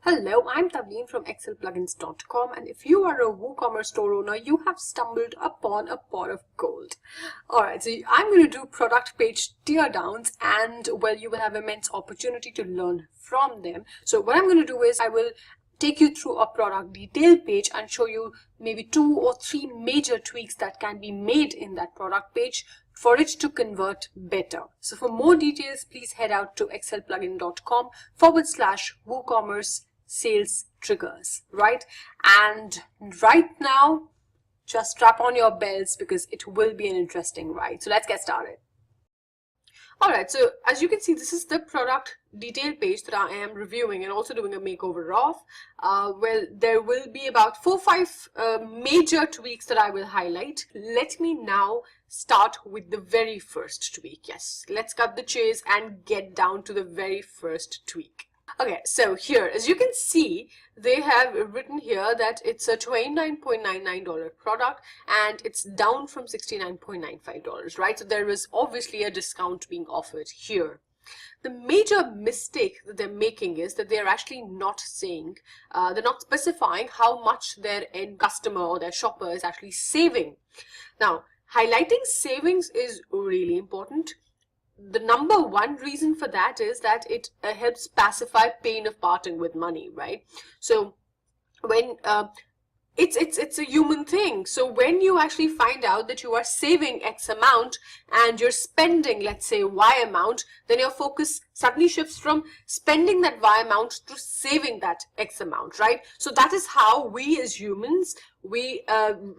Hello, I'm Tavleen from excelplugins.com, and if you are a WooCommerce store owner, you have stumbled upon a pot of gold. Alright, so I'm going to do product page teardowns, and well, you will have immense opportunity to learn from them. So what I'm going to do is I will take you through a product detail page and show you maybe 2 or 3 major tweaks that can be made in that product page for it to convert better. So for more details, please head out to excelplugin.com/WooCommerce sales triggers, right? And right now, just strap on your belts because it will be an interesting ride. So let's get started. Alright, so as you can see, this is the product detail page that I am reviewing and also doing a makeover of. Well, there will be about 4 or 5 major tweaks that I will highlight. Let me now start with the very first tweak. Yes, let's cut the chase and get down to the very first tweak. Okay, so here, as you can see, they have written here that it's a $29.99 product and it's down from $69.95, right? So there is obviously a discount being offered here. The major mistake that they're making is that they're actually not saying, they're not specifying how much their end customer or their shopper is actually saving. Now, highlighting savings is really important. The number one reason for that is that it helps pacify pain of parting with money, right? So when it's a human thing. So when you actually find out that you are saving X amount and you're spending, let's say, Y amount, then your focus suddenly shifts from spending that Y amount to saving that X amount, right? So that is how we as humans, we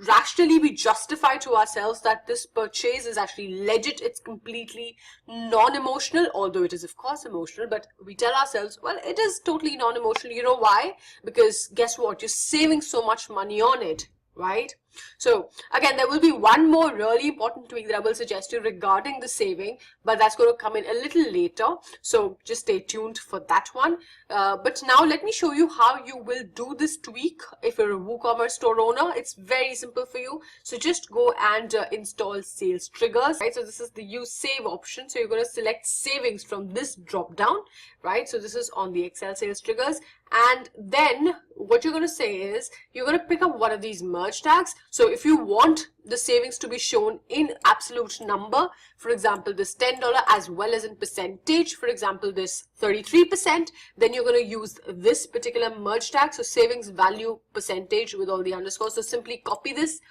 rationally we justify to ourselves that this purchase is actually legit. It's completely non-emotional, although it is of course emotional, but we tell ourselves, well, it is totally non-emotional. You know why? Because guess what? You're saving so much money on it, right? So again, there will be one more really important tweak that I will suggest you regarding the saving, but that's going to come in a little later. So just stay tuned for that one. But now let me show you how you will do this tweak. If you're a WooCommerce store owner, it's very simple for you. So just go and install sales triggers, right? So this is the use save option. So you're going to select savings from this drop down, right? So this is on the Excel sales triggers. And then what you're going to say is you're going to pick up one of these merge tags. So if you want the savings to be shown in absolute number, for example, this $10 as well as in percentage, for example, this 33%, then you're going to use this particular merge tag. So savings value percentage with all the underscores. So simply copy this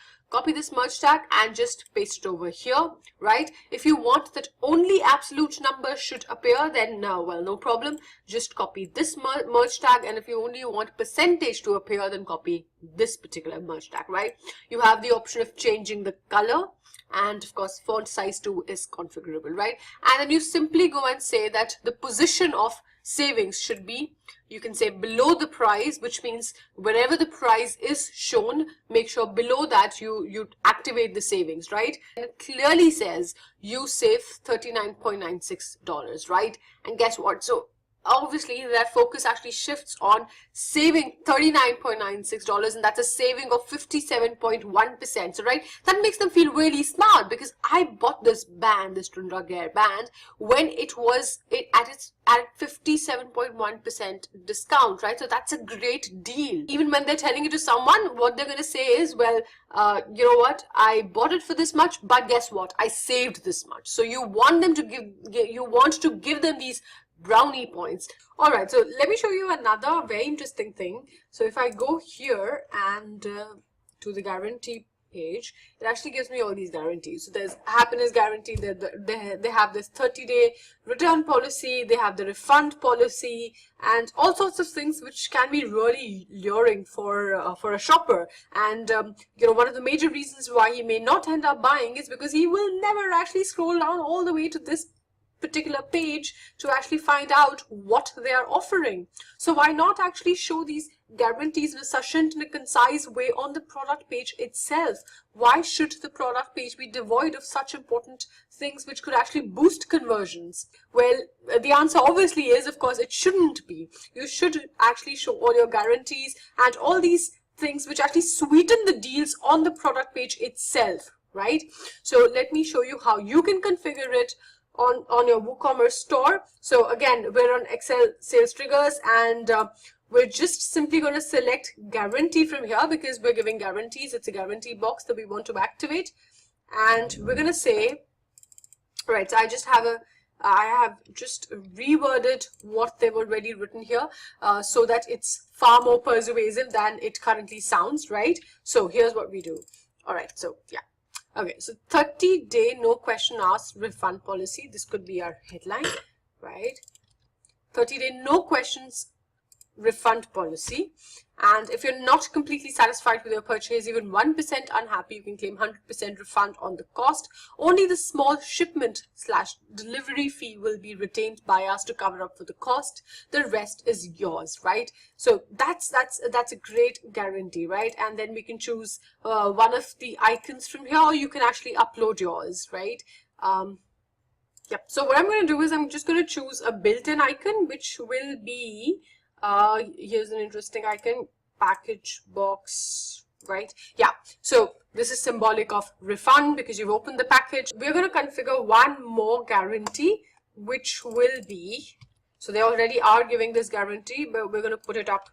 merge tag and just paste it over here, right? If you want that only absolute number should appear, then well, no problem. Just copy this merge tag, and if you only want percentage to appear, then copy this particular merge tag, right? You have the option of changing the color, and of course font size too is configurable, right? And then you simply go and say that the position of savings should be, you can say below the price, which means wherever the price is shown, make sure below that you activate the savings, right? And it clearly says you save $39.96, right? And guess what? So obviously that focus actually shifts on saving $39.96, and that's a saving of 57.1%. So right, that makes them feel really smart, because I bought this band, this Tundra Gear band, when it was at 57.1% discount, right? So that's a great deal. Even when they're telling it to someone, what they're going to say is, well, you know what, I bought it for this much, but guess what, I saved this much. So you want them to give them these brownie points. All right, so let me show you another very interesting thing. So if I go here and to the guarantee page, it actually gives me all these guarantees. So there's happiness guarantee, they have this 30-day return policy, they have the refund policy, and all sorts of things which can be really luring for a shopper. And you know, one of the major reasons why he may not end up buying is because he will never actually scroll down all the way to this particular page to actually find out what they are offering. So why not actually show these guarantees in a succinct and a concise way on the product page itself? Why should the product page be devoid of such important things which could actually boost conversions? Well, the answer obviously is, of course, it shouldn't be. You should actually show all your guarantees and all these things which actually sweeten the deals on the product page itself, right? So let me show you how you can configure it on your WooCommerce store. So again, we're on Excel sales triggers, and we're just simply going to select guarantee from here because we're giving guarantees. It's a guarantee box that we want to activate. And we're going to say, right, so I have just reworded what they've already written here so that it's far more persuasive than it currently sounds, right? So here's what we do. All right, so yeah. Okay, so 30-day no question asked refund policy. This could be our headline, right? 30-day no questions refund policy. And if you're not completely satisfied with your purchase, even 1% unhappy, you can claim 100% refund on the cost. Only the small shipment/delivery fee will be retained by us to cover up for the cost. The rest is yours, right? So that's a great guarantee, right? And then we can choose one of the icons from here, or you can actually upload yours, right? Yep. So what I'm going to do is I'm just going to choose a built-in icon, which will be here's an interesting icon, package box, right? Yeah, so this is symbolic of refund because you've opened the package. We're going to configure one more guarantee, which will be, so they already are giving this guarantee, but we're going to put it up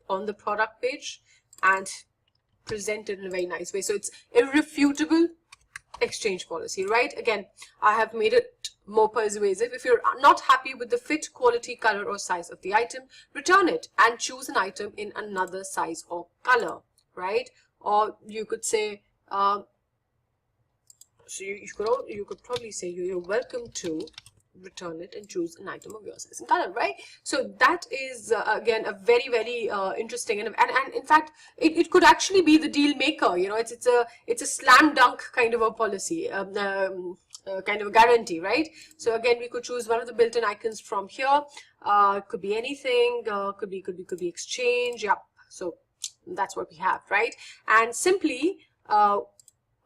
on the product page and present it in a very nice way. So it's irrefutable exchange policy, right? Again, I have made it more persuasive. If you're not happy with the fit, quality, color or size of the item, return it and choose an item in another size or color, right? Or you could say, so you could probably say you're welcome to return it and choose an item of your size and color, right? So that is again a very, very interesting and in fact it could actually be the deal maker. You know, it's a slam dunk kind of a policy, kind of a guarantee, right? So again, we could choose one of the built-in icons from here. Could be anything, could be exchange. Yeah, so that's what we have, right? And simply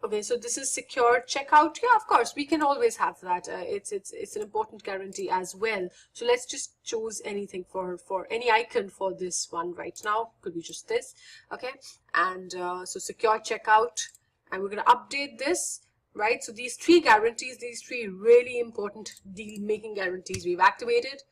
okay, so this is secure checkout. Yeah, of course, we can always have that. It's an important guarantee as well. So let's just choose anything for any icon for this one right now. Could be just this. Okay, and so secure checkout, and we're going to update this, right? So these three guarantees, these three really important deal making guarantees we've activated.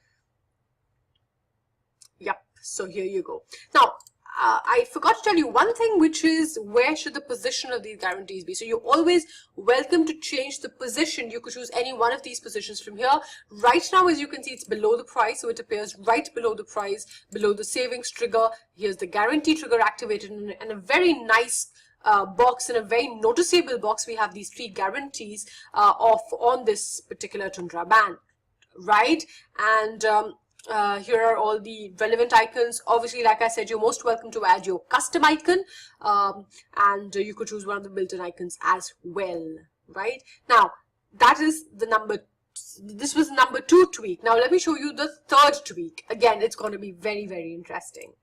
Yep, so here you go. Now, I forgot to tell you one thing, which is where should the position of these guarantees be. So you're always welcome to change the position. You could choose any one of these positions from here. Right now, as you can see, it's below the price. So it appears right below the price, below the savings trigger. Here's the guarantee trigger activated in a very nice box, in a very noticeable box. We have these three guarantees on this particular Tundra band, right? And here are all the relevant icons. Obviously, like I said, you're most welcome to add your custom icon, and you could choose one of the built-in icons as well, right? Now, that is the this was number 2 tweak. Now, let me show you the 3rd tweak. Again, it's going to be very, very interesting.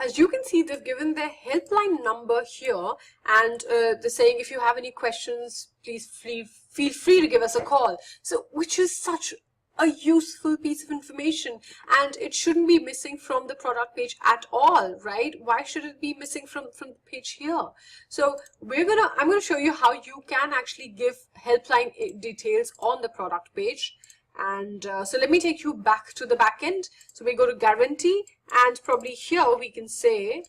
As you can see, they've given their helpline number here, and they're saying if you have any questions, please feel free to give us a call. So, which is such a useful piece of information, and it shouldn't be missing from the product page at all, right? Why should it be missing from the page here? So I'm gonna show you how you can actually give helpline details on the product page. And so let me take you back to the back end. So we go to guarantee, and probably here we can say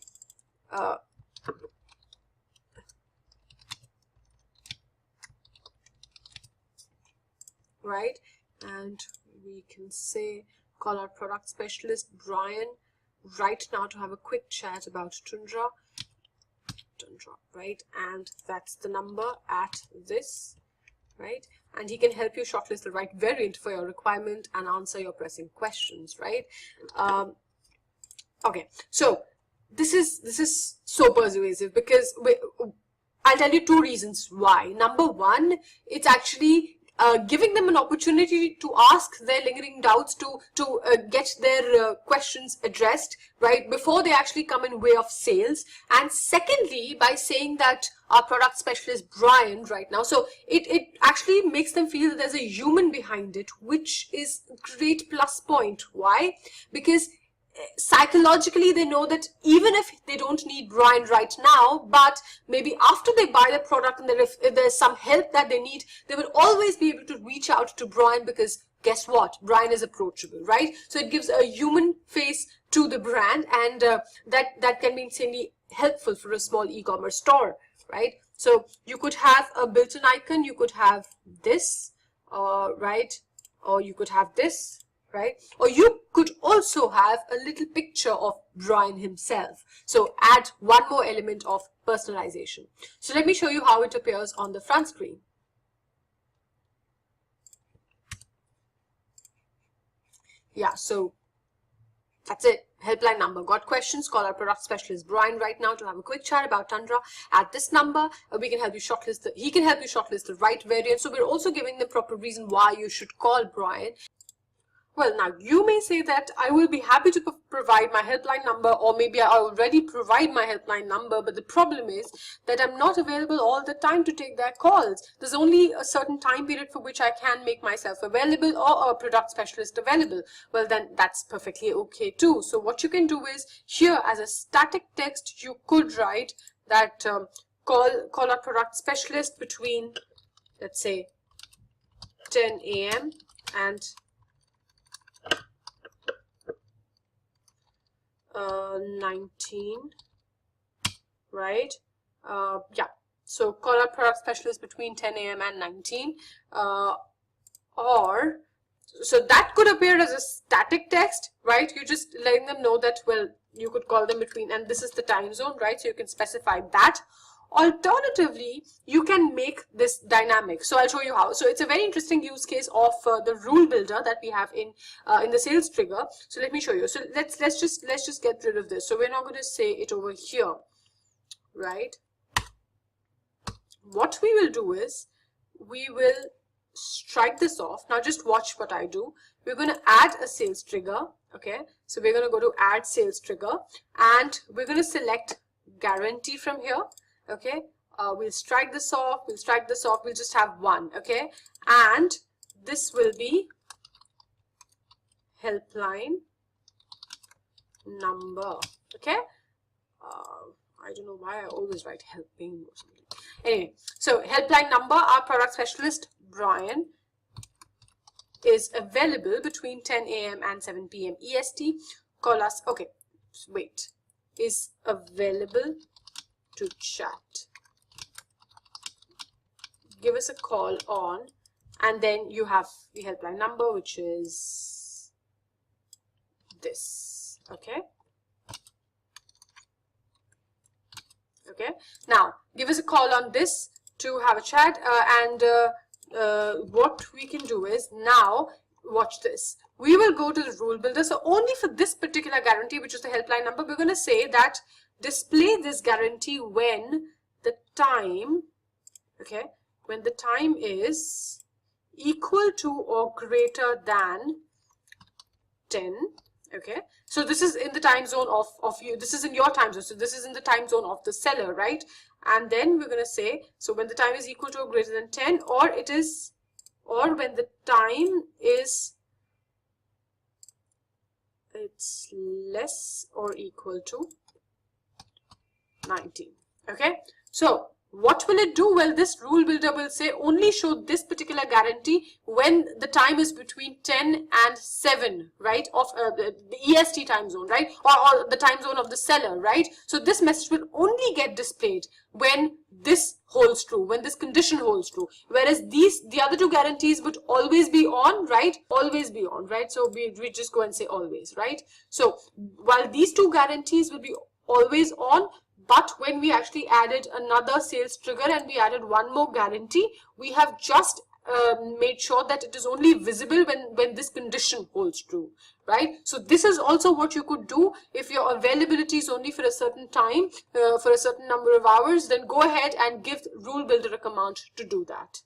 right, and we can say call our product specialist Brian right now to have a quick chat about Tundra, right? And that's the number at this, right? And he can help you shortlist the right variant for your requirement and answer your pressing questions, right? Okay, so this is so persuasive because I'll tell you 2 reasons why. Number 1, it's actually giving them an opportunity to ask their lingering doubts, to get their questions addressed, right, before they actually come in way of sales. And secondly, by saying that our product specialist Brian right now, so it actually makes them feel that there's a human behind it, which is a great plus point. Why? Because psychologically they know that even if they don't need Brian right now, but maybe after they buy the product and if there's some help that they need, they will always be able to reach out to Brian, because guess what? Brian is approachable, right? So it gives a human face to the brand, and that can be insanely helpful for a small e-commerce store, right? So you could have a built-in icon, you could have this, right? Or you could have this, right? Or you could also have a little picture of Brian himself. So add one more element of personalization. So let me show you how it appears on the front screen. Yeah, so that's it. Helpline number. Got questions? Call our product specialist Brian right now to have a quick chat about Tundra. At this number, we can help you shortlist he can help you shortlist the right variant. So we're also giving the proper reason why you should call Brian. Well, now you may say that I will be happy to provide my helpline number, or maybe I already provide my helpline number, but the problem is that I'm not available all the time to take their calls. There's only a certain time period for which I can make myself available or a product specialist available. Well, then that's perfectly okay too. So what you can do is, here as a static text, you could write that call our product specialist between, let's say, 10 a.m. and 19, right? Yeah, so call our product specialist between 10 a.m. and 19, or so that could appear as a static text, right? You're just letting them know that, well, you could call them between, and this is the time zone, right? So you can specify that. Alternatively, you can make this dynamic. So I'll show you how. So it's a very interesting use case of the rule builder that we have in the sales trigger. So let me show you. So let's just get rid of this. So we're not going to say it over here, right? What we will do is we will strike this off. Now just watch what I do. We're going to add a sales trigger. Okay, so we're going to go to add sales trigger, and we're going to select guarantee from here. Okay, we'll strike this off, we'll just have one. Okay, and this will be helpline number. Okay, I don't know why I always write helping or something. Anyway, so helpline number, our product specialist Brian is available between 10 a.m. and 7 p.m. EST. Call us. Okay, wait, is available to chat. Give us a call on, and then you have the helpline number, which is this. Okay. Okay. Now give us a call on this to have a chat, and what we can do is, now watch this. We will go to the rule builder. So only for this particular guarantee, which is the helpline number, we're going to say that display this guarantee when the time, okay, when the time is equal to or greater than 10. Okay, so this is in the time zone of you, this is in your time zone, so this is in the time zone of the seller, right? And then we're going to say, so when the time is equal to or greater than 10, or it is, or when the time is, it's less or equal to 19. Okay, so what will it do? Well, this rule builder will say only show this particular guarantee when the time is between 10 and 7, right, of the EST time zone, right, or the time zone of the seller, right? So this message will only get displayed when this holds true, when this condition holds true, whereas the other two guarantees would always be on, right? Always be on, right? So we just go and say always, right? So while these two guarantees will be always on, but when we actually added another sales trigger and we added one more guarantee, we have just made sure that it is only visible when this condition holds true, right? So this is also what you could do if your availability is only for a certain time, for a certain number of hours, then go ahead and give rule builder a command to do that.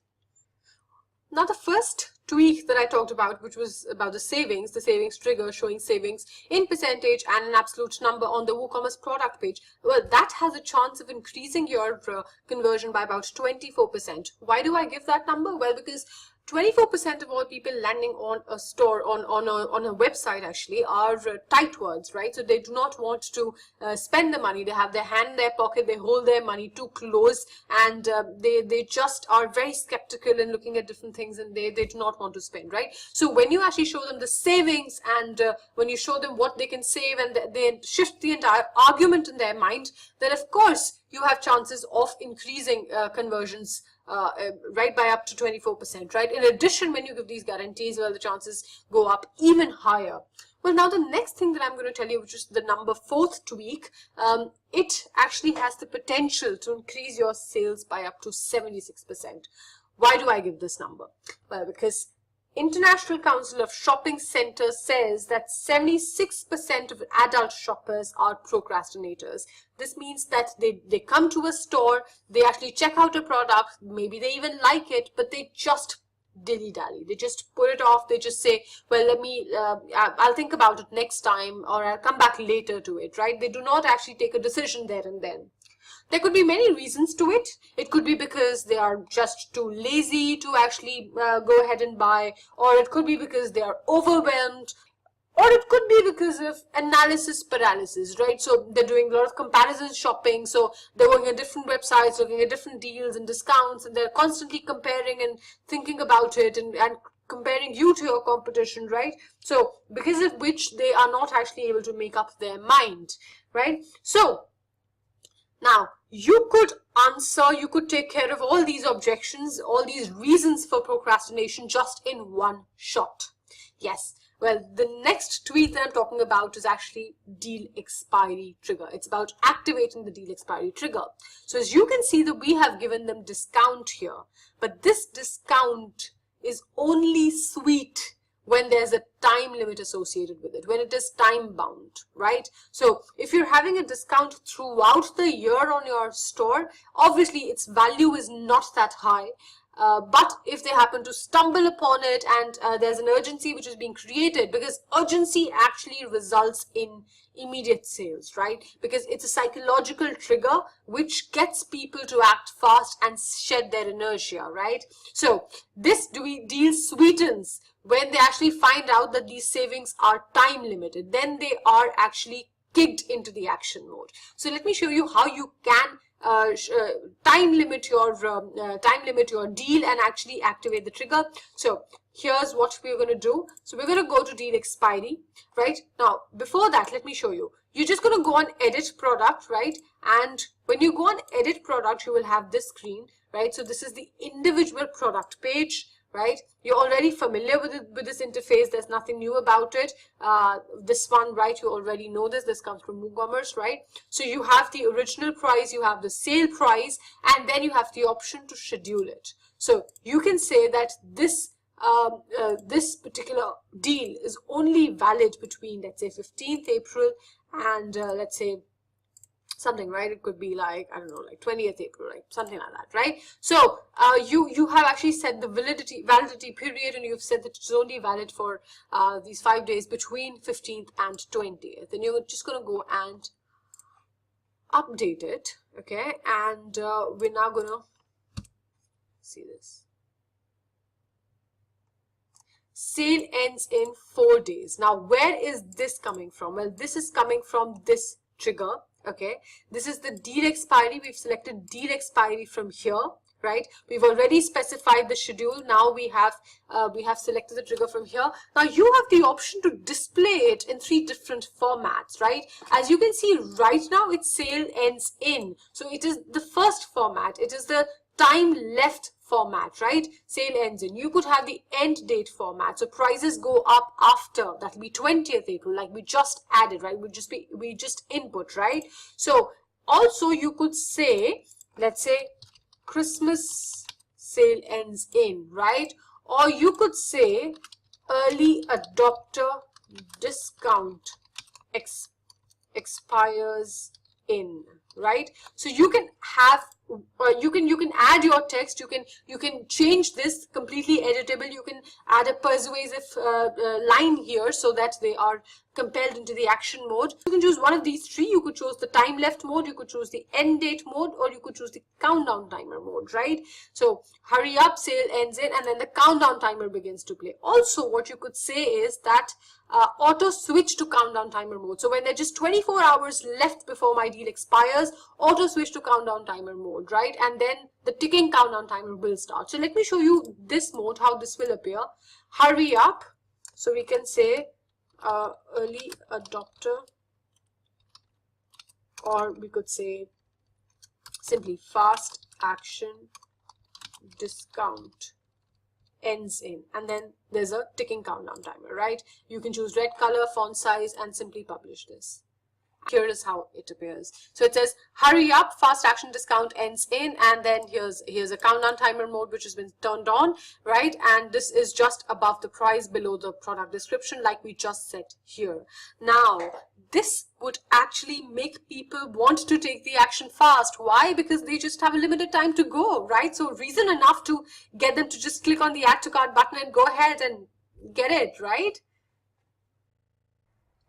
Now the first tweak that I talked about, which was about the savings trigger showing savings in percentage and an absolute number on the WooCommerce product page, well, that has a chance of increasing your conversion by about 24%. Why do I give that number? Well, because 24% of all people landing on a store, on a website actually, are tightwads, right? So they do not want to spend the money. They have their hand in their pocket, they hold their money too close, and they just are very skeptical and looking at different things, and they do not want to spend, right? So when you actually show them the savings, and when you show them what they can save, and they shift the entire argument in their mind, then of course you have chances of increasing conversions right, by up to 24%, right? In addition, when you give these guarantees, well, the chances go up even higher. Well, now the next thing that I'm going to tell you, which is the number 4th tweak, it actually has the potential to increase your sales by up to 76%. Why do I give this number? Well, because International Council of Shopping Centers says that 76% of adult shoppers are procrastinators. This means that they come to a store, they actually check out a product, maybe they even like it, but they just dilly-dally. They just put it off. They just say, well, I'll think about it next time, or I'll come back later to it, right? They do not actually take a decision there and then. There could be many reasons to it. It could be because they are just too lazy to actually go ahead and buy, or it could be because they are overwhelmed, or it could be because of analysis paralysis, right? So they're doing a lot of comparison shopping, so they're going at different websites, looking at different deals and discounts, and they're constantly comparing and thinking about it, and comparing you to your competition, right? So because of which they are not actually able to make up their mind, right? So now, you could take care of all these objections, all these reasons for procrastination just in one shot. Yes, well, the next tweak that I'm talking about is actually deal expiry trigger. It's about activating the deal expiry trigger. So as you can see that we have given them discount here, but this discount is only sweet when there's a time limit associated with it, when it is time bound, right? So if you're having a discount throughout the year on your store, obviously its value is not that high. But if they happen to stumble upon it, and there's an urgency which is being created, because urgency actually results in immediate sales, right? Because it's a psychological trigger which gets people to act fast and shed their inertia, right? So this deal sweetens when they actually find out that these savings are time limited. Then they are actually kicked into the action mode. So let me show you how you can time limit your deal and actually activate the trigger. So here's what we're going to do. So we're going to go to deal expiry, right? Now before that, let me show you. You're just going to go on edit product, right? And when you go on edit product, you will have this screen, right? So this is the individual product page, right? You're already familiar with this interface. There's nothing new about it. This one, right? You already know this. This comes from WooCommerce, right? So you have the original price, you have the sale price, and then you have the option to schedule it. So you can say that this particular deal is only valid between, let's say, 15th April and let's say something, right? It could be like, I don't know, like 20th April, like something like that, right? So you have actually set the validity period, and you've said that it's only valid for these 5 days between 15th and 20th. Then you're just going to go and update it, okay? And we're now going to see this. Sale ends in 4 days. Now, where is this coming from? Well, this is coming from this trigger. Okay, this is the deal expiry. We've selected deal expiry from here, right? We've already specified the schedule. Now we have selected the trigger from here. Now you have the option to display it in 3 different formats, right? As you can see right now, it's sale ends in. So it is the first format. It is the time left format, right? Sale ends in. You could have the end date format. So prices go up after. That will be 20th April, like we just added, right? We just input, right? So also you could say, let's say Christmas sale ends in, right? Or you could say early adopter discount expires in, right? So you can have you can add your text, you can change this completely editable, you can add a persuasive line here so that they are compelled into the action mode. You can choose one of these three. You could choose the time left mode, you could choose the end date mode, or you could choose the countdown timer mode, right? So hurry up, sale ends in, and then the countdown timer begins to play. Also, what you could say is that auto switch to countdown timer mode. So when there are just 24 hours left before my deal expires, auto switch to countdown timer mode, right? And then the ticking countdown timer will start. So let me show you this mode, how this will appear. Hurry up. So we can say early adopter, or we could say simply fast action discount ends in, and then there's a ticking countdown timer, right? You can choose red color, font size, and simply publish this. Here is how it appears. So it says hurry up, fast action discount ends in, and then here's a countdown timer mode which has been turned on, right? And this is just above the price, below the product description, like we just said here. Now this would actually make people want to take the action fast. Why? Because they just have a limited time to go, right? So reason enough to get them to just click on the add to cart button and go ahead and get it, right?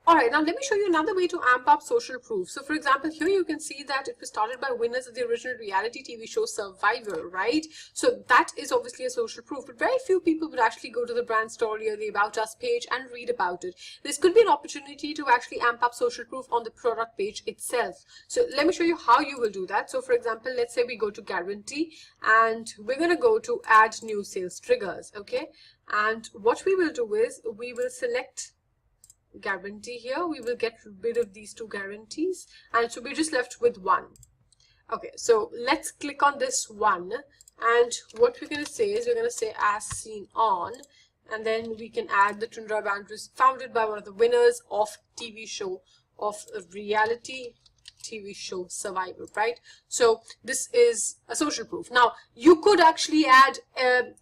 Alright, now let me show you another way to amp up social proof. So for example, here you can see that it was started by winners of the original reality TV show Survivor, right? So that is obviously a social proof, but very few people would actually go to the brand story or the About Us page and read about it. This could be an opportunity to actually amp up social proof on the product page itself. So let me show you how you will do that. So for example, let's say we go to guarantee and we're going to go to add new sales triggers, okay? And what we will do is we will select guarantee here. We will get rid of these two guarantees, and so we're just left with one. Okay, so let's click on this one, and what we're going to say is we're going to say as seen on, and then we can add the Tundra brand was founded by one of the winners of reality TV show Survivor, right? So this is a social proof. Now you could actually add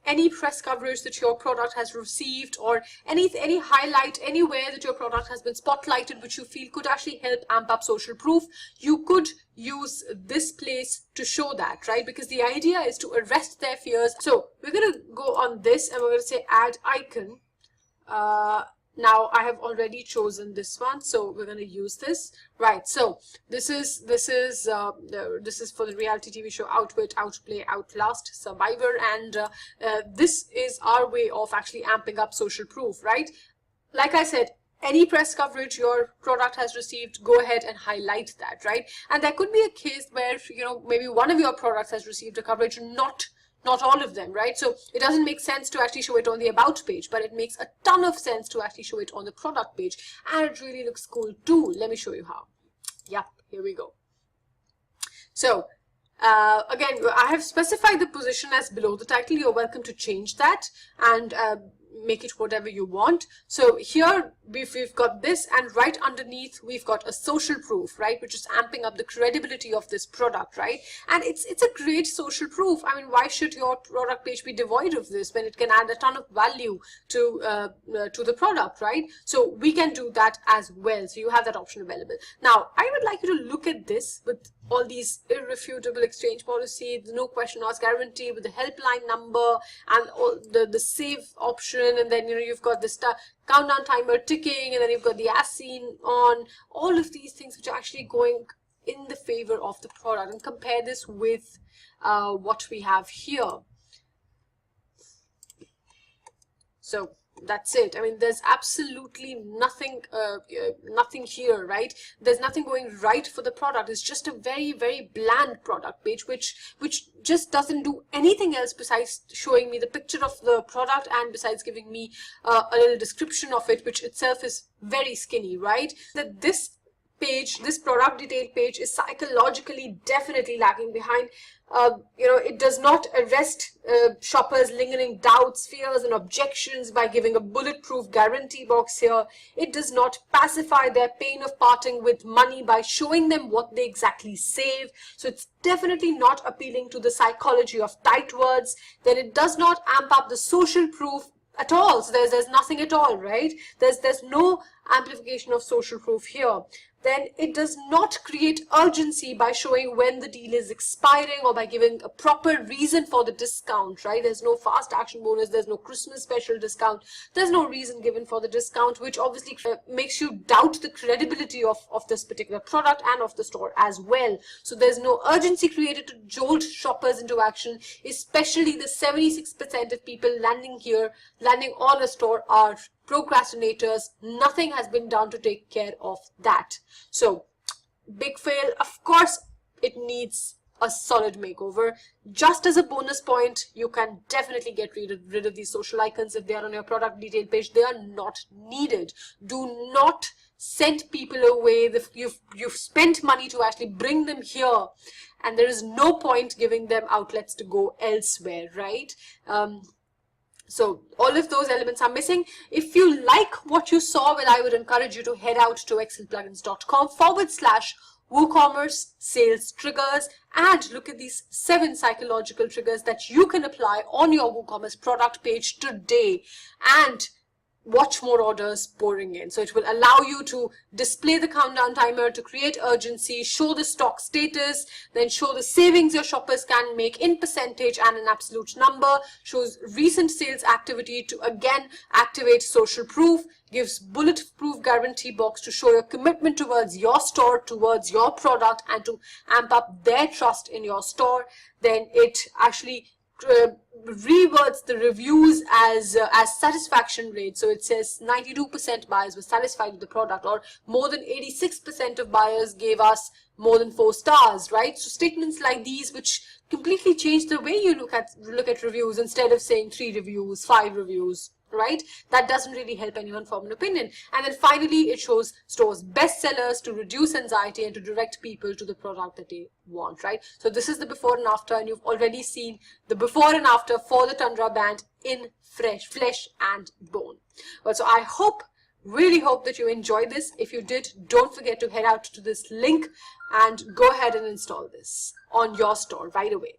any press coverage that your product has received, or any highlight anywhere that your product has been spotlighted, which you feel could actually help amp up social proof. You could use this place to show that, right? Because the idea is to arrest their fears. So we're going to go on this and we're going to say add icon. Now I have already chosen this one, so we're going to use this, right? So this is for the reality TV show Outwit, Outplay, Outlast, Survivor, and this is our way of actually amping up social proof, right? Like I said, any press coverage your product has received, go ahead and highlight that, right? And there could be a case where, you know, maybe one of your products has received a coverage, not all of them, right? So it doesn't make sense to actually show it on the about page, but it makes a ton of sense to actually show it on the product page, and it really looks cool too. Let me show you how. Yep, here we go. So again, I have specified the position as below the title. You're welcome to change that and make it whatever you want. So here we've got this, and right underneath we've got a social proof, right, which is amping up the credibility of this product, right? And it's a great social proof. I mean, why should your product page be devoid of this when it can add a ton of value to the product, right? So we can do that as well. So you have that option available. Now I would like you to look at this with all these irrefutable exchange policy, the no question asked guarantee with the helpline number and all the save option, and then you've got this countdown timer ticking, and then you've got the as seen on, all of these things which are actually going in the favor of the product. And compare this with what we have here. So that's it. I mean, there's absolutely nothing here, right? There's nothing going right for the product. It's just a very, very bland product page, which just doesn't do anything else besides showing me the picture of the product, and besides giving me a little description of it, which itself is very skinny, right? That this page, this product detail page, is psychologically definitely lagging behind. It does not arrest shoppers' lingering doubts, fears, and objections by giving a bulletproof guarantee box here. It does not pacify their pain of parting with money by showing them what they exactly save. So it's definitely not appealing to the psychology of tight words. Then it does not amp up the social proof at all. So there's nothing at all, right? There's no amplification of social proof here. then it does not create urgency by showing when the deal is expiring or by giving a proper reason for the discount, right? There's no fast action bonus, there's no Christmas special discount, there's no reason given for the discount, which obviously makes you doubt the credibility of this particular product and of the store as well. So there's no urgency created to jolt shoppers into action, especially the 76% of people landing on a store are procrastinators. Nothing has been done to take care of that. So big fail. Of course, it needs a solid makeover. Just as a bonus point, you can definitely get rid of these social icons if they are on your product detail page. They are not needed. Do not send people away. You've spent money to actually bring them here, and there is no point giving them outlets to go elsewhere, right? So all of those elements are missing. If you like what you saw, well, I would encourage you to head out to excelplugins.com/WooCommerce sales triggers and look at these 7 psychological triggers that you can apply on your WooCommerce product page today and watch more orders pouring in. So it will allow you to display the countdown timer to create urgency, show the stock status, then show the savings your shoppers can make in percentage and an absolute number, shows recent sales activity to again activate social proof, gives bulletproof guarantee box to show your commitment towards your store, towards your product, and to amp up their trust in your store. Then it actually rewords the reviews as satisfaction rate. So it says 92% buyers were satisfied with the product, or more than 86% of buyers gave us more than 4 stars, right? So statements like these, which completely change the way you look at reviews, instead of saying 3 reviews, 5 reviews, right? That doesn't really help anyone form an opinion. And then finally, it shows stores' best sellers to reduce anxiety and to direct people to the product that they want, right? So this is the before and after, and you've already seen the before and after for the Tundra band in flesh and bone. Well, so I really hope that you enjoyed this. If you did, don't forget to head out to this link and go ahead and install this on your store right away.